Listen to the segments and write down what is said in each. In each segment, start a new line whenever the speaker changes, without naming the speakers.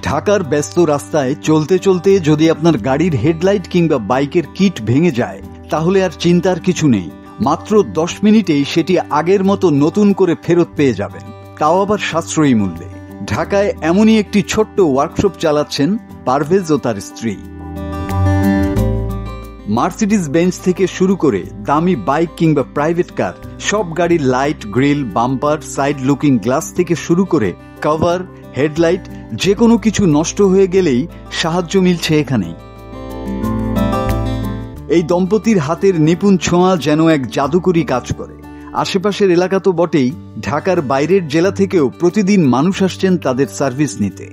ঢাকার ব্যস্ত রাস্তায় চলতে চলতে যদি আপনার গাড়ির হেডলাইট কিংবা বাইকের কিট ভেঙে যায় তাহলে আর চিন্তার কিছু নেই। মাত্র 10 মিনিটেই সেটি আগের মতো নতুন করে ফেরত পেয়ে যাবেন, তাও আবার সাশ্রয়ী মূল্যে। ঢাকায় এমনই একটি ছোট্ট ওয়ার্কশপ চালাচ্ছেন পারভেজ ও তার স্ত্রী। মার্সিডিজ বেঞ্চ থেকে শুরু করে দামি বাইক কিংবা প্রাইভেট কার, সব গাড়ির light, grill, bumper, side looking glass থেকে শুরু করে কভার, হেডলাইট, যে কোনো কিছু নষ্ট হয়ে গেলেই সাহায্য মিলছে এখানেই। এই দম্পতির হাতের নিপুণ ছোঁয়া যেন এক জাদুকরি কাজ করে। আশেপাশের এলাকা তো বটেই, ঢাকার বাইরের জেলা থেকেও প্রতিদিন মানুষ আসছেন তাদের সার্ভিস নিতে।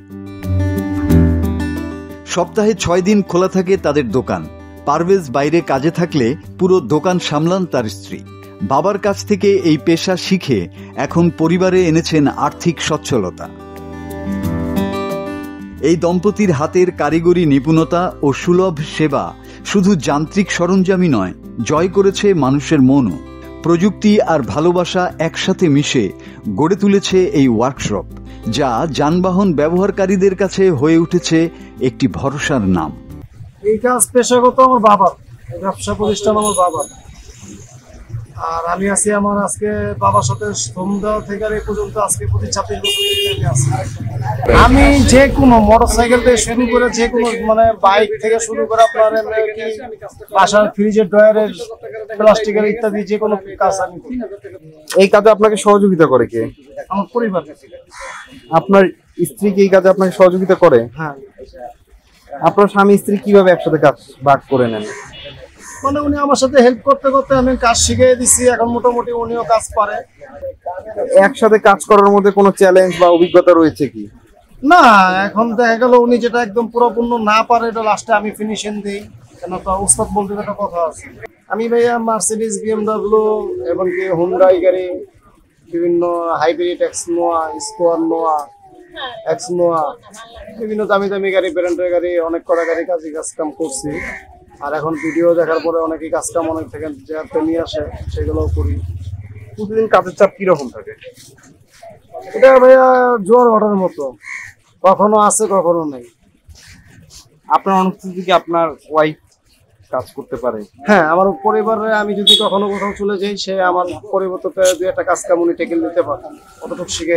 সপ্তাহে 6 দিন খোলা থাকে তাদের দোকান। পারভেজ বাইরে কাজে থাকলে পুরো দোকান সামলান তার স্ত্রী। বাবার কাছ থেকে এই পেশা শিখে এখন পরিবারে এনেছেন আর্থিক সচ্ছলতা। এই দম্পতির হাতের কারিগরি নিপুণতা ও সুলভ সেবা শুধু যান্ত্রিক সরঞ্জামই নয়, জয় করেছে মানুষের মনও। প্রযুক্তি আর ভালোবাসা একসাথে মিশে গড়ে তুলেছে এই ওয়ার্কশপ, যা যানবাহন ব্যবহারকারীদের কাছে হয়ে উঠেছে একটি ভরসার নাম।
এই কাজ পেশাগত আমার বাবার, ব্যবসা প্রতিষ্ঠান আমার বাবার। আর আমি আছি আমার আজকে বাবার সাথে সন্ধ্যা থেকে এই পর্যন্ত আজকে প্রতি 26 বছর আছি। আমি যে কোনো মোটরসাইকেল থেকে শুরু করে যে কোনো মানে বাইক থেকে শুরু করে আপনার বাসার ফ্রিজের ড্রয়ারের প্লাস্টিকের ইত্যাদি যে কোনো কাজ আমি করি।
এই কাজে আপনাকে সহযোগিতা করে কে?
আমার পরিবার।
আপনার স্ত্রী কি এই কাজে আপনাকে সহযোগিতা করে?
হ্যাঁ।
আপনার স্বামী স্ত্রী কিভাবে একসাথে কাজ ভাগ করে নেন?
মানে উনি আমার সাথে হেল্প করতে করতে আমি কাজ শিখিয়ে দিচ্ছি, এখন মোটামুটি উনিও কাজ পারে।
একসাথে কাজ করার মধ্যে কোনো চ্যালেঞ্জ বা অভিজ্ঞতা রয়েছে কি?
না, এখন দেখা গেল উনি যেটা একদম পুরোপূর্ণ না পারে এটা লাস্টে আমি ফিনিশিং দিই, কেন তো উস্তাদ বলতে একটা কথা আছে। আমি ভাইয়া মার্সিডিজ, বিএমডব্লিউ এবং কি হুন্ডাই গাড়ি, বিভিন্ন হাইব্রিড, এক্সনোয়া, স্কোয়ার নোয়া, এক্সনোয়া, বিভিন্ন দামি দামি গাড়ি, ব্র্যান্ডের গাড়ি, অনেক কটা গাড়ি কাজ কাম করছি। আর এখন ভিডিও দেখার পরে অনেকেই কাজ কাম অনেক থেকে নিয়ে আসে, সেগুলোও করি।
প্রতিদিন কাজের চাপ কিরকম থাকে?
এটা ভাইয়া জোয়ার ভাটার মতো, কখনো আছে কখনো নেই।
আপনার অনুপস্থিতি কি আপনার ওয়াইফ কাজ করতে পারে?
হ্যাঁ, আমার পরিবারে আমি যদি কখনো কোথাও চলে যাই, সে আমার পরিবর্তে 2 একটা কাজ কাম উনি টেকেল দিতে পারে, কতটুকু শিখে